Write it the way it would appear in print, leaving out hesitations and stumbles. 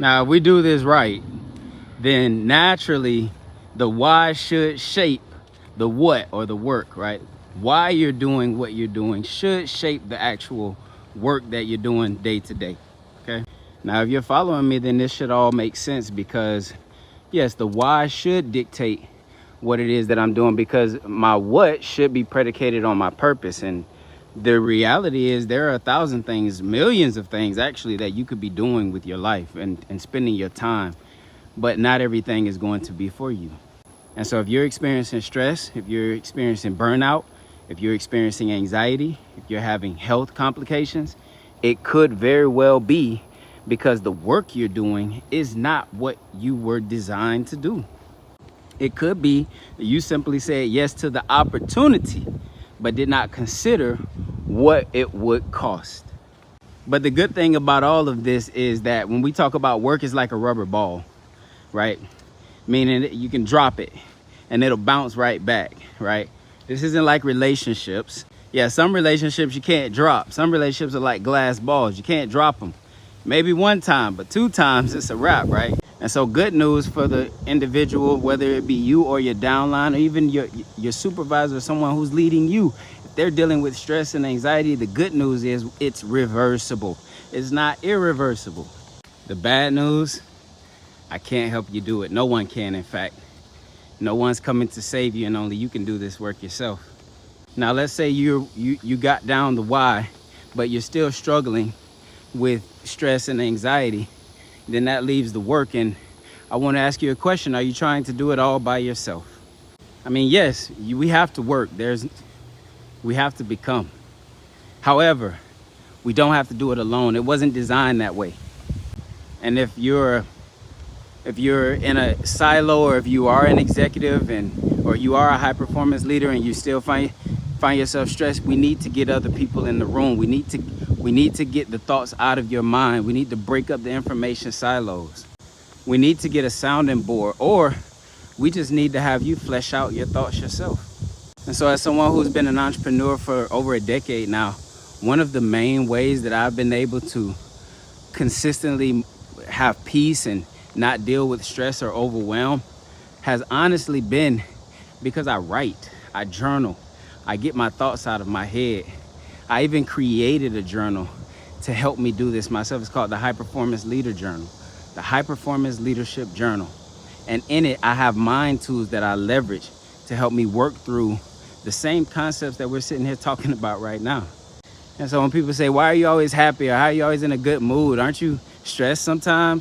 Now, if we do this right, then naturally the why should shape the what or the work, right? Why you're doing what you're doing should shape the actual work that you're doing day to day. Okay. Now, if you're following me, then this should all make sense, because yes, the why should dictate what it is that I'm doing, because my what should be predicated on my purpose. And the reality is there are 1,000 things, millions of things actually, that you could be doing with your life and spending your time, but not everything is going to be for you. And so if you're experiencing stress, if you're experiencing burnout, if you're experiencing anxiety, if you're having health complications, it could very well be because the work you're doing is not what you were designed to do. It could be that you simply said yes to the opportunity, but did not consider what it would cost. But the good thing about all of this is that when we talk about work, is like a rubber ball, right? Meaning that you can drop it and it'll bounce right back, right? This isn't like relationships. Yeah, some relationships you can't drop. Some relationships are like glass balls. You can't drop them. Maybe one time, but 2 times it's a wrap, right? And so good news for the individual, whether it be you or your downline, or even your supervisor, or someone who's leading you. If they're dealing with stress and anxiety, the good news is it's reversible. It's not irreversible. The bad news, I can't help you do it. No one can, in fact. No one's coming to save you, and only you can do this work yourself. Now, let's say you got down the why, but you're still struggling with stress and anxiety. Then that leaves the work. And I want to ask you a question. Are you trying to do it all by yourself? I mean, yes, we have to work. We have to become. However, we don't have to do it alone. It wasn't designed that way. And if you're in a silo, or if you are an executive or you are a high performance leader and you still find yourself stressed, we need to get other people in the room. We need to get the thoughts out of your mind. We need to break up the information silos. We need to get a sounding board, or we just need to have you flesh out your thoughts yourself. And so as someone who's been an entrepreneur for over a decade now, one of the main ways that I've been able to consistently have peace and not deal with stress or overwhelm has honestly been because I write, I journal, I get my thoughts out of my head. I even created a journal to help me do this myself. It's called the High Performance Leader Journal, the High Performance Leadership Journal. And in it, I have mind tools that I leverage to help me work through the same concepts that we're sitting here talking about right now. And so when people say, why are you always happy, or how are you always in a good mood? Aren't you stressed sometimes?